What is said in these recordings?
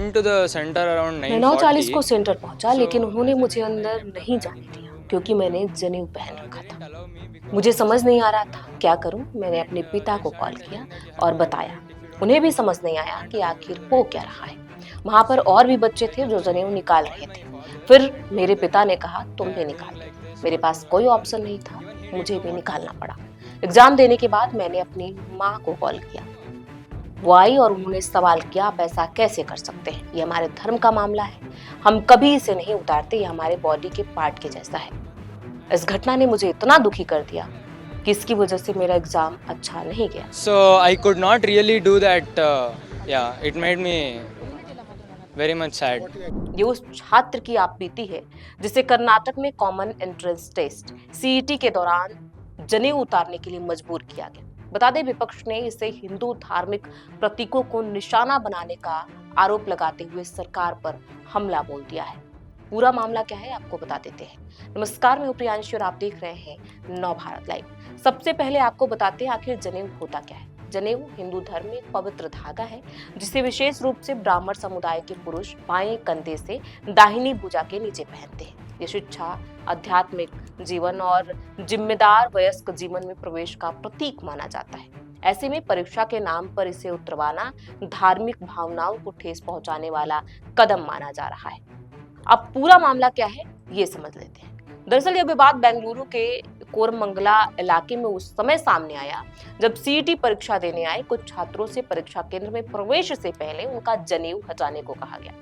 went to the center around मैं 9:40 को 9:40. Centre पहुंचा, So लेकिन उन्होंने मुझे I अंदर didn't नहीं जाने दिया क्योंकि मैंने जनेऊ पहन रखा didn't था। allow me मुझे because समझ नहीं आ रहा था yeah. क्या करूं। मैंने अपने And पिता they को कॉल started किया telling that you have और to remove बताया। it. If you don't उन्हें भी remove it, समझ नहीं you आया can't कि allow you आखिर to हो write the क्या रहा exam. है। वहां पर So और भी बच्चे I थे जो just जनेऊ निकाल called रहे my थे। father फिर and मेरे told पिता that ने कहा तुम भी they are निकाल doing लो। like this, मेरे what to पास do कोई and all. ऑप्शन नहीं था, Even he didn't मुझे know भी what to do. निकालना पड़ा। एग्जाम देने के बाद मैंने अपनी माँ को कॉल किया। वो आई और उन्होंने सवाल किया आप ऐसा कैसे कर सकते हैं, ये हमारे धर्म का मामला है, हम कभी इसे नहीं उतारते, ये हमारे बॉडी के पार्ट के जैसा है। इस घटना ने मुझे इतना दुखी कर दिया कि इसकी वजह से मेरा एग्जाम अच्छा नहीं गया। So I could not really do that. Yeah, it made me very much sad. ये उस छात्र की आप बीती है जिसे कर्नाटक में कॉमन एंट्रेंस टेस्ट सीईटी के दौरान जनेऊ उतारने के लिए मजबूर किया गया। बता दें विपक्ष ने इसे हिंदू धार्मिक प्रतीकों को निशाना बनाने का आरोप लगाते हुए सरकार पर हमला बोल दिया है। पूरा मामला क्या है आपको बता देते हैं। नमस्कार, मैं हूं प्रियांशी और आप देख रहे हैं नव भारत लाइव। सबसे पहले आपको बताते हैं आखिर जनेऊ होता क्या है। जनेऊ हिंदू धर्म में एक पवित्र धागा है जिसे विशेष रूप से ब्राह्मण समुदाय के पुरुष बाएं कंधे से दाहिनी भुजा के नीचे पहनते हैं। ये शिक्षा, आध्यात्मिक जीवन और जिम्मेदार वयस्क जीवन में प्रवेश का प्रतीक माना जाता है। ऐसे में परीक्षा के नाम पर इसे उतरवाना धार्मिक भावनाओं को ठेस पहुंचाने वाला कदम माना जा रहा है। अब पूरा मामला क्या है ये समझ लेते हैं। दरअसल यह विवाद बेंगलुरु के कोरमंगला इलाके में उस समय सामने आया जब सीईटी परीक्षा देने आए कुछ छात्रों से परीक्षा केंद्र में प्रवेश से पहले उनका जनेऊ हटाने को कहा गया।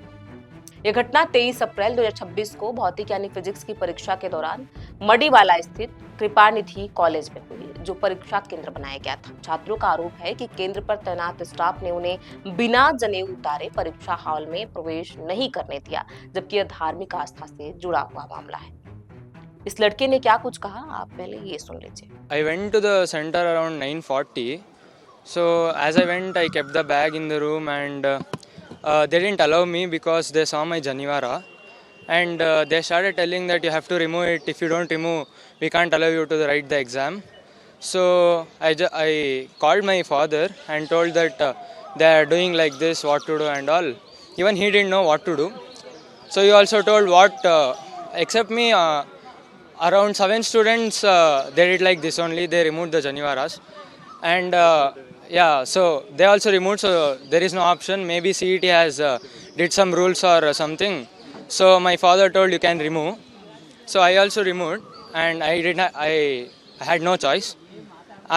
यह घटना 23 अप्रैल 2026 को भौतिक यानी फिजिक्स की परीक्षा के दौरान मडीवाला स्थित कृपानिधि कॉलेज में हुई, जो परीक्षा केंद्र बनाया गया था। छात्रों का आरोप है कि केंद्र पर तैनात स्टाफ ने उन्हें बिना जनेऊ उतारे परीक्षा हॉल में प्रवेश नहीं करने दिया, जबकि यह धार्मिक आस्था से जुड़ा हुआ मामला है। इस लड़के ने क्या कुछ कहा आप पहले ये सुन लीजिए। I went to the center around 9:40. So as I went, I kept the bag in the room, and they didn't allow me because they saw my Janivara, and they started telling that you have to remove it. If you don't remove, we can't allow you to write the exam. So I called my father and told that they are doing like this, what to do and all. Even he didn't know what to do. So he also told what, except me, around 7 students, they did like this only. They removed the Janivaras, and yeah, so they also removed. So there is no option. Maybe CET has did some rules or something. So my father told you can remove. So I also removed, and I did not. I had no choice.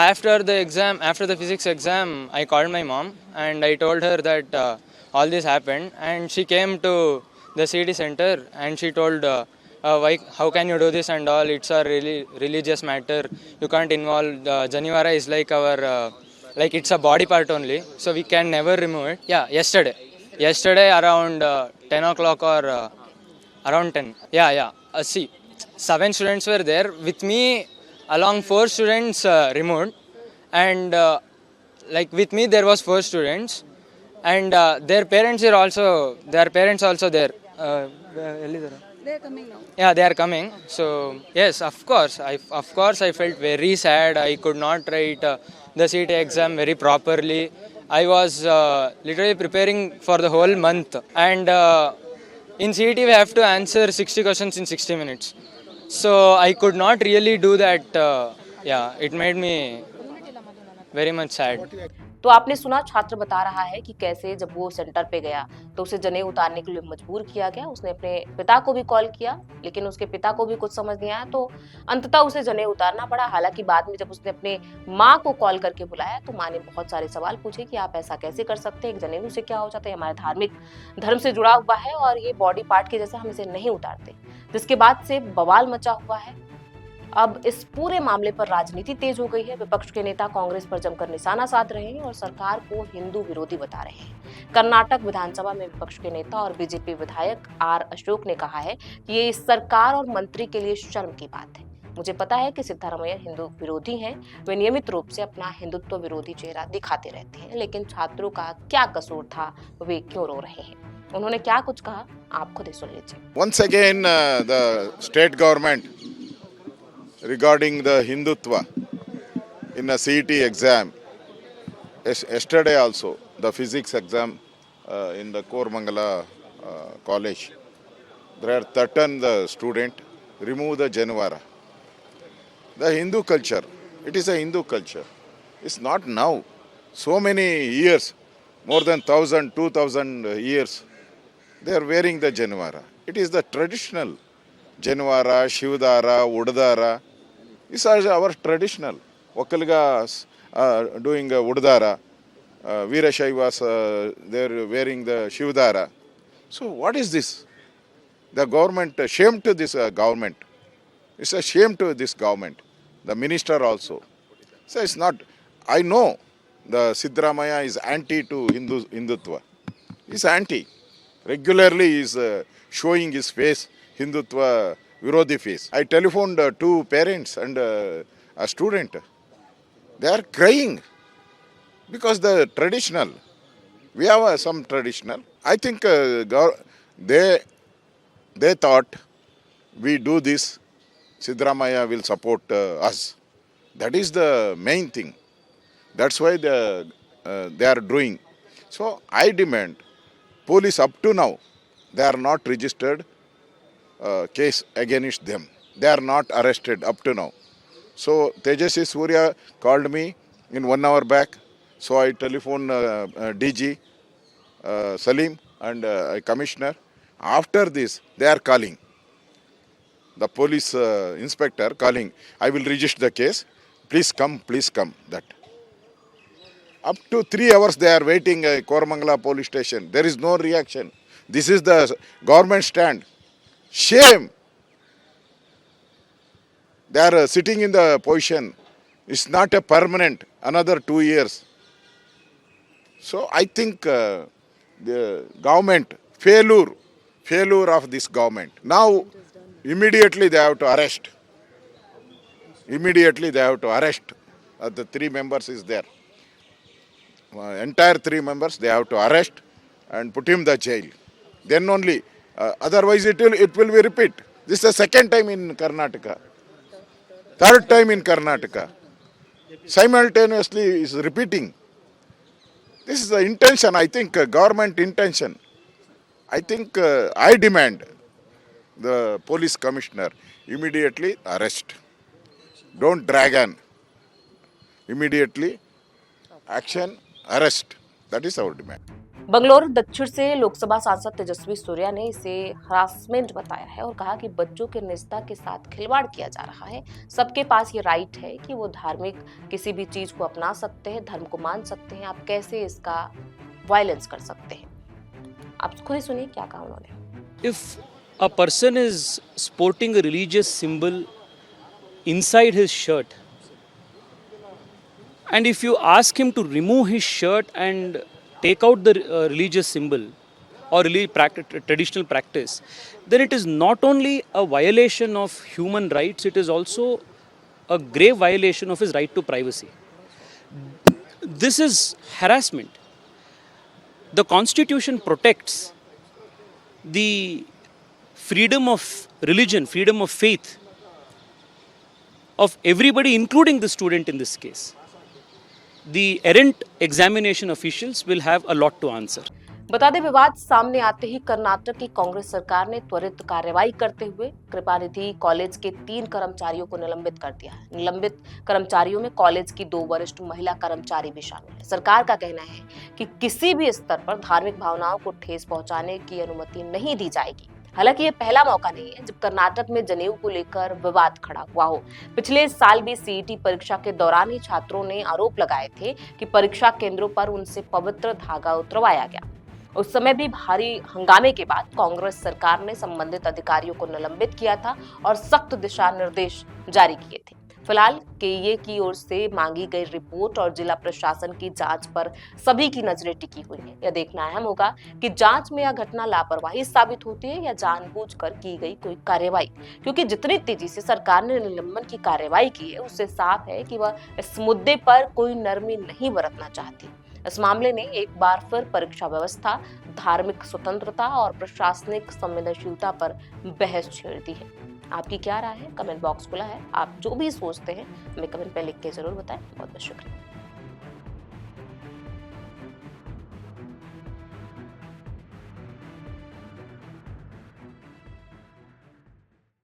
After the exam, after the physics exam, I called my mom and I told her that all this happened, and she came to the CD center and she told, why, how can you do this and all? It's a really religious matter. You can't involve. Janivara is like our, like it's a body part only, so we can never remove it. Yeah, yesterday around 10 o'clock or around 10. Yeah. See, 7 students were there with me. Along 4 students removed, and like with me there was 4 students, and their parents are also. Their parents also there. Yeah, they are coming. So yes, of course I felt very sad. I could not write the CT exam very properly. I was literally preparing for the whole month, and in CET we have to answer 60 questions in 60 minutes. So I could not really do that. Yeah, it made me very much sad. तो आपने सुना छात्र बता रहा है कि कैसे जब वो सेंटर पे गया तो उसे जनेऊ उतारने के लिए मजबूर किया गया। उसने अपने पिता को भी कॉल किया, लेकिन उसके पिता को भी कुछ समझ नहीं आया, तो अंततः उसे जनेऊ उतारना पड़ा। हालांकि बाद में जब उसने अपने माँ को कॉल करके बुलाया तो माँ ने बहुत सारे सवाल पूछे कि आप ऐसा कैसे कर सकते हैं, जनेऊ से क्या हो जाता है, हमारे धार्मिक धर्म से जुड़ा हुआ है और ये बॉडी पार्ट के जैसा हम इसे नहीं उतारते। जिसके बाद से बवाल मचा हुआ है। अब इस पूरे मामले पर राजनीति तेज हो गई है। विपक्ष के नेता कांग्रेस पर जमकर निशाना साध रहे हैं और सरकार को हिंदू विरोधी बता रहे हैं। कर्नाटक विधानसभा में विपक्ष के नेता और बीजेपी विधायक आर अशोक ने कहा है कि ये इस सरकार और मंत्री के लिए शर्म की बात है। मुझे पता है कि सिद्धारमैया हिंदू विरोधी हैं, वे नियमित रूप से अपना हिंदुत्व विरोधी चेहरा दिखाते रहते हैं, लेकिन छात्रों का क्या कसूर था, वे क्यों रो रहे हैं? उन्होंने क्या कुछ कहा आप खुद ही सुन लीजिए। Once again, the state government regarding the Hindutva in a CET exam, yesterday also, the physics exam in the Kormangala college. There are 13 the student remove the Janivara. The Hindu culture, it is a Hindu culture. It's not now. So many years, more than 1,000, 2,000 years, they are wearing the Janivara. It is the traditional Janivara, Shivdara, Udadara. These are our traditional. Vakaligas doing Udadara. Veerashaivas, they are wearing the Shivdara. So what is this? The government, shame to this government. It's a shame to this government. The minister also. So it's not, I know the Siddaramaiah is anti to Hindutva. He's anti. Regularly he is showing his face, Hindutva Virodhi face. I telephoned two parents and a student. They are crying because the traditional. We have some traditional. I think they thought we do this, Siddaramaiah will support us. That is the main thing. That's why they are doing. So I demand, police up to now, they are not registered case against them. They are not arrested up to now. So Tejasvi Surya called me in 1 hour back. So I telephoned DG Salim and Commissioner. After this, they are calling. The police inspector calling, I will register the case. Please come, that. Up to 3 hours they are waiting at Kormangala police station. There is no reaction. This is the government stand. Shame. They are sitting in the position. It's not a permanent, another 2 years. So I think the government, failure of this government. Now, immediately they have to arrest. Immediately they have to arrest. The 3 members is there. Entire 3 members they have to arrest and put him in the jail. Then only. Otherwise it will be repeat. This is the second time in Karnataka. Third time in Karnataka. Simultaneously is repeating. This is the intention, I think, government intention. I think I demand the police commissioner immediately arrest. Don't drag on. Immediately action, arrest. That is our demand. Bangalore दक्षिण से लोकसभा सांसद तेजस्वी सूर्या ने इसे harassment बताया है और कहा कि बच्चों के निजता के साथ खिलवाड़ किया जा रहा है। सबके पास ये राइट है कि वो धार्मिक किसी भी चीज को अपना सकते हैं, धर्म को मान सकते हैं। आप कैसे इसका वायलेंस कर सकते हैं? आप खुद ही सुनिए क्या कहा उन्होंने। If a person is sporting a religious symbol inside his shirt, and if you ask him to remove his shirt and take out the religious symbol or traditional practice, then it is not only a violation of human rights, it is also a grave violation of his right to privacy. This is harassment. The Constitution protects the freedom of religion, freedom of faith of everybody, including the student in this case. The errant examination officials will have a lot to answer. बता दें, विवाद सामने आते ही कर्नाटक की कांग्रेस सरकार ने त्वरित कार्रवाई करते हुए कृपानिधि कॉलेज के 3 कर्मचारियों को निलंबित कर दिया है। निलंबित कर्मचारियों में कॉलेज की 2 वरिष्ठ महिला कर्मचारी भी शामिल है। सरकार का कहना है कि किसी भी स्तर पर धार्मिक भावनाओं को ठेस पहुंचाने की अनुमति नहीं दी जाएगी। हालांकि ये पहला मौका नहीं है जब कर्नाटक में जनेऊ को लेकर विवाद खड़ा हुआ हो। पिछले साल भी सीईटी परीक्षा के दौरान ही छात्रों ने आरोप लगाए थे कि परीक्षा केंद्रों पर उनसे पवित्र धागा उतरवाया गया। उस समय भी भारी हंगामे के बाद कांग्रेस सरकार ने संबंधित अधिकारियों को निलंबित किया था और सख्त दिशा निर्देश जारी किए थे। फिलहाल केईए की ओर से मांगी गई रिपोर्ट और जिला प्रशासन की जांच पर सभी की नजरें टिकी हुई है। यह देखना अहम होगा कि जांच में यह घटना लापरवाही साबित होती है या जानबूझकर की गई कोई कार्रवाई, क्योंकि जितनी तेजी से सरकार ने निलंबन की कार्रवाई की है उससे साफ है कि वह इस मुद्दे पर कोई नरमी नहीं बरतना चाहती। इस मामले ने एक बार फिर परीक्षा व्यवस्था, धार्मिक स्वतंत्रता और प्रशासनिक संवेदनशीलता पर बहस छेड़ दी है। आपकी क्या राय है? कमेंट बॉक्स खुला है। आप जो भी सोचते हैं हमें कमेंट पे लिख के जरूर बताएं। बहुत बहुत शुक्रिया।